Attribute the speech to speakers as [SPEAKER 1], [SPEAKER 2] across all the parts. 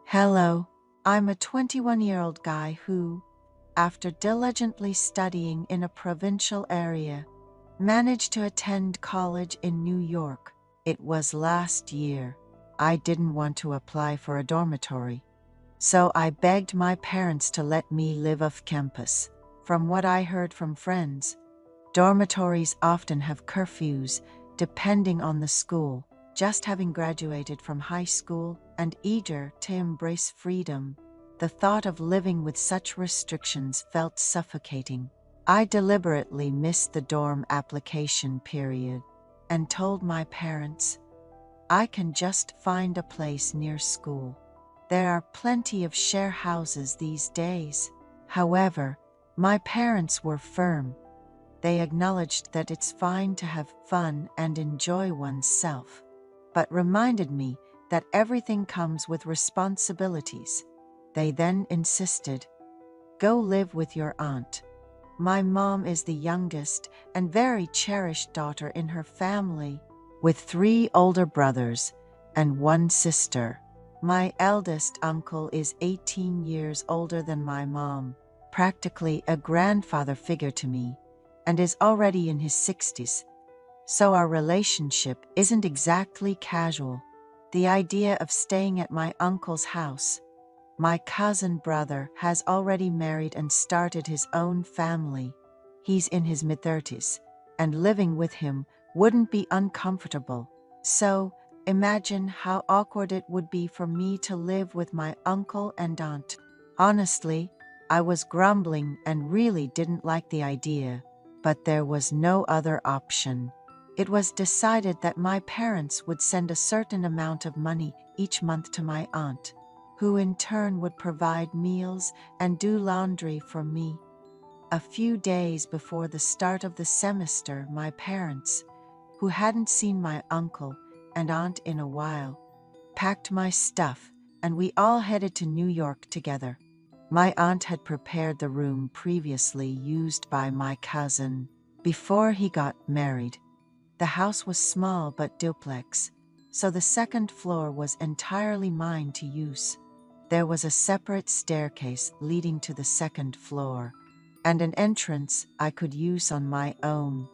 [SPEAKER 1] Hello, I'm a 21-year-old guy who, after diligently studying in a provincial area, managed to attend college in New York. It was last year. I didn't want to apply for a dormitory, so I begged my parents to let me live off campus. From what I heard from friends, dormitories often have curfews depending on the school. Just having graduated from high school and eager to embrace freedom, the thought of living with such restrictions felt suffocating. I deliberately missed the dorm application period and told my parents, I can just find a place near school. There are plenty of share houses these days. However, my parents were firm. They acknowledged that it's fine to have fun and enjoy oneself, but reminded me that everything comes with responsibilities. They then insisted, go live with your aunt. My mom is the youngest and very cherished daughter in her family, with 3 older brothers and 1 sister. My eldest uncle is 18 years older than my mom, practically a grandfather figure to me, and is already in his 60s. So our relationship isn't exactly casual. The idea of staying at my uncle's house. My cousin brother has already married and started his own family. He's in his mid-30s, and living with him wouldn't be uncomfortable. So, imagine how awkward it would be for me to live with my uncle and aunt. Honestly, I was grumbling and really didn't like the idea, but there was no other option. It was decided that my parents would send a certain amount of money each month to my aunt, who in turn would provide meals and do laundry for me. A few days before the start of the semester, my parents, who hadn't seen my uncle and aunt in a while, packed my stuff and we all headed to New York together. My aunt had prepared the room previously used by my cousin before he got married. The house was small but duplex, so the second floor was entirely mine to use. There was a separate staircase leading to the second floor, and an entrance I could use on my own.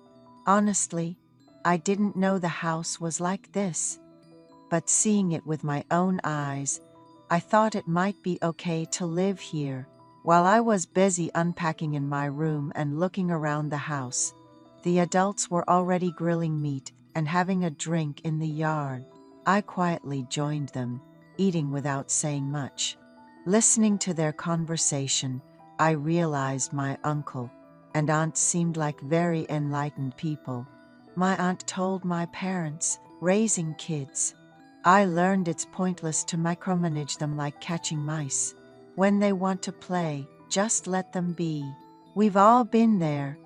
[SPEAKER 1] Honestly, I didn't know the house was like this, but seeing it with my own eyes, I thought it might be okay to live here. While I was busy unpacking in my room and looking around the house, the adults were already grilling meat and having a drink in the yard. I quietly joined them, eating without saying much. Listening to their conversation, I realized my uncle and aunt seemed like very enlightened people. My aunt told my parents, raising kids, I learned it's pointless to micromanage them like catching mice. When they want to play, just let them be. We've all been there.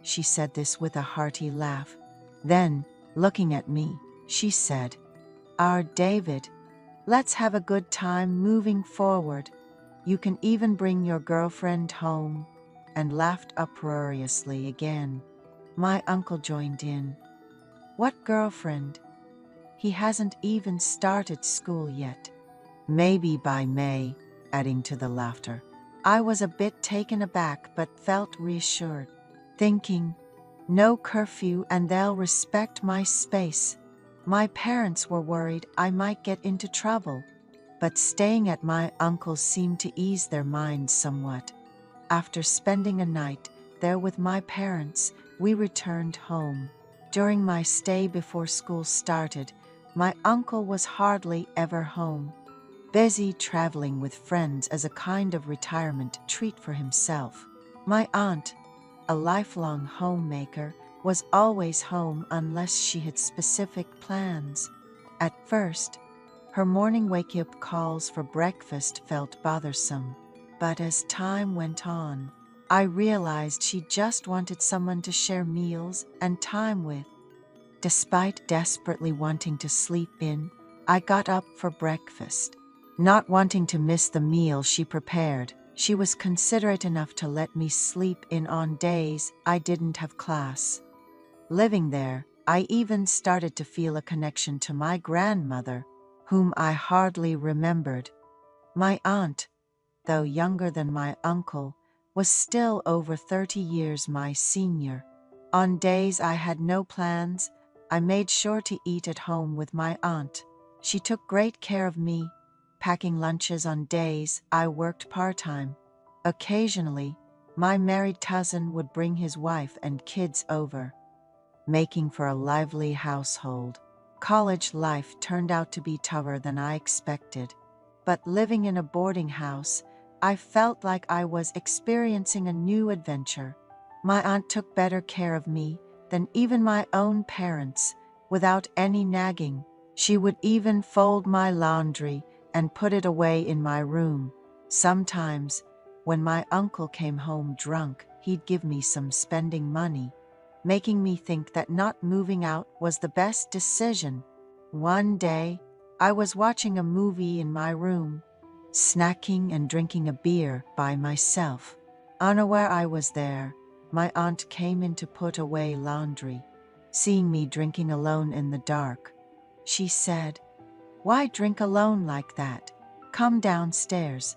[SPEAKER 1] She said this with a hearty laugh. Then, looking at me, she said, our David, let's have a good time moving forward. You can even bring your girlfriend home, and laughed uproariously again. My uncle joined in. What girlfriend? He hasn't even started school yet. Maybe by May, adding to the laughter. I was a bit taken aback but felt reassured, thinking, no curfew and they'll respect my space. My parents were worried I might get into trouble, but staying at my uncle's seemed to ease their minds somewhat. After spending a night there with my parents, we returned home. During my stay before school started, my uncle was hardly ever home, busy traveling with friends as a kind of retirement treat for himself. My aunt, a lifelong homemaker, was always home unless she had specific plans. At first, her morning wake-up calls for breakfast felt bothersome, but as time went on, I realized she just wanted someone to share meals and time with. Despite desperately wanting to sleep in, I got up for breakfast. Not wanting to miss the meal she prepared, she was considerate enough to let me sleep in on days I didn't have class. Living there, I even started to feel a connection to my grandmother, whom I hardly remembered. My aunt, though younger than my uncle, was still over 30 years my senior. On days I had no plans, I made sure to eat at home with my aunt. She took great care of me, packing lunches on days I worked part-time. Occasionally, my married cousin would bring his wife and kids over, making for a lively household. College life turned out to be tougher than I expected, but living in a boarding house, I felt like I was experiencing a new adventure. My aunt took better care of me than even my own parents, without any nagging. She would even fold my laundry and put it away in my room. Sometimes, when my uncle came home drunk, he'd give me some spending money, making me think that not moving out was the best decision. One day, I was watching a movie in my room, snacking and drinking a beer by myself. Unaware I was there, my aunt came in to put away laundry. Seeing me drinking alone in the dark, she said, "Why drink alone like that? Come downstairs.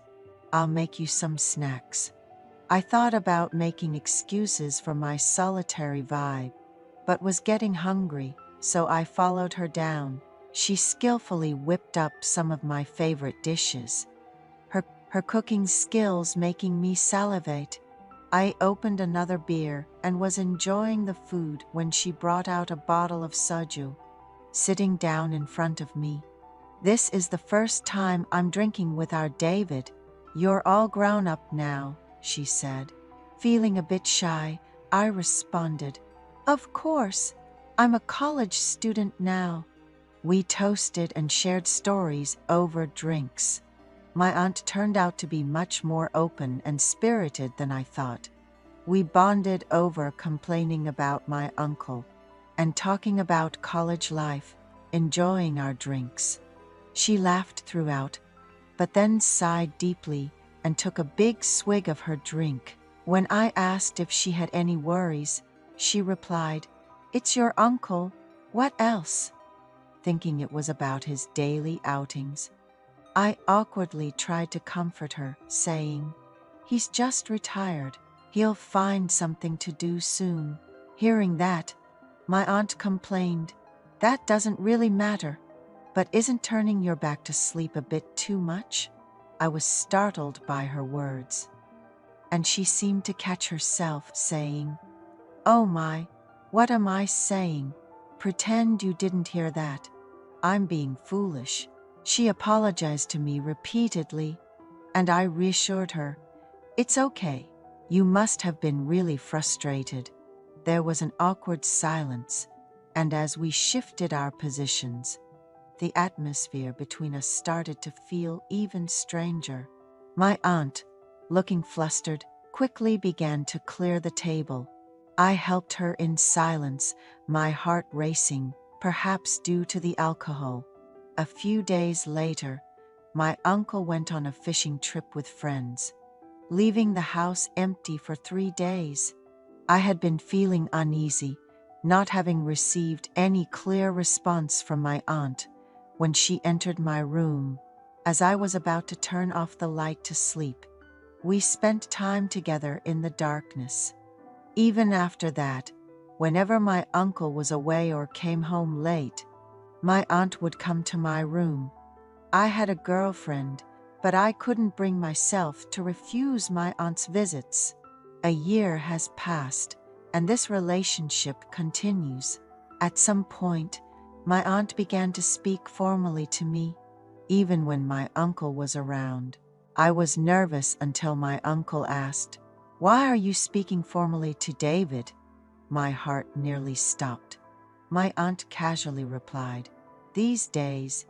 [SPEAKER 1] I'll make you some snacks." I thought about making excuses for my solitary vibe, but was getting hungry, so I followed her down. She skillfully whipped up some of my favorite dishes, her cooking skills making me salivate. I opened another beer and was enjoying the food when she brought out a bottle of soju, sitting down in front of me. "This is the first time I'm drinking with our David. You're all grown up now," she said. Feeling a bit shy, I responded, "Of course, I'm a college student now." We toasted and shared stories over drinks. My aunt turned out to be much more open and spirited than I thought. We bonded over complaining about my uncle and talking about college life, enjoying our drinks. She laughed throughout, but then sighed deeply and took a big swig of her drink. When I asked if she had any worries, she replied, "It's your uncle. What else?" Thinking it was about his daily outings. I awkwardly tried to comfort her, saying, "He's just retired. He'll find something to do soon." Hearing that, my aunt complained, "That doesn't really matter. But isn't turning your back to sleep a bit too much?" I was startled by her words, and she seemed to catch herself, saying, "Oh my, what am I saying? Pretend you didn't hear that. I'm being foolish." She apologized to me repeatedly, and I reassured her, "It's okay. You must have been really frustrated." There was an awkward silence, and as we shifted our positions, the atmosphere between us started to feel even stranger. My aunt, looking flustered, quickly began to clear the table. I helped her in silence, my heart racing, perhaps due to the alcohol. A few days later, my uncle went on a fishing trip with friends, leaving the house empty for 3 days. I had been feeling uneasy, not having received any clear response from my aunt when she entered my room. As I was about to turn off the light to sleep, we spent time together in the darkness. Even after that, whenever my uncle was away or came home late, my aunt would come to my room. I had a girlfriend, but I couldn't bring myself to refuse my aunt's visits. A year has passed, and this relationship continues. At some point, my aunt began to speak formally to me, even when my uncle was around. I was nervous until my uncle asked, "Why are you speaking formally to David?" My heart nearly stopped. My aunt casually replied, "These days,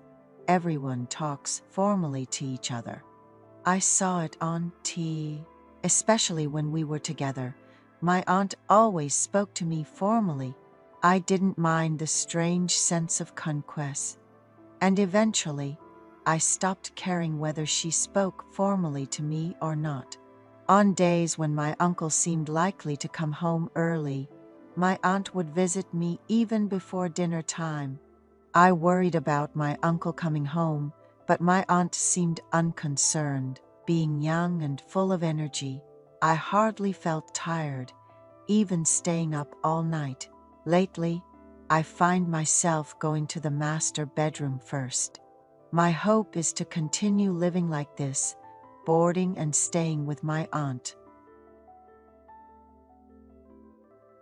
[SPEAKER 1] everyone talks formally to each other." I saw it on TV, especially when we were together. My aunt always spoke to me formally. I didn't mind the strange sense of conquest, and eventually, I stopped caring whether she spoke formally to me or not. On days when my uncle seemed likely to come home early, my aunt would visit me even before dinner time. I worried about my uncle coming home, But my aunt seemed unconcerned. Being young and full of energy, I hardly felt tired, even staying up all night. Lately, I find myself going to the master bedroom first. My hope is to continue living like this, boarding and staying with my aunt.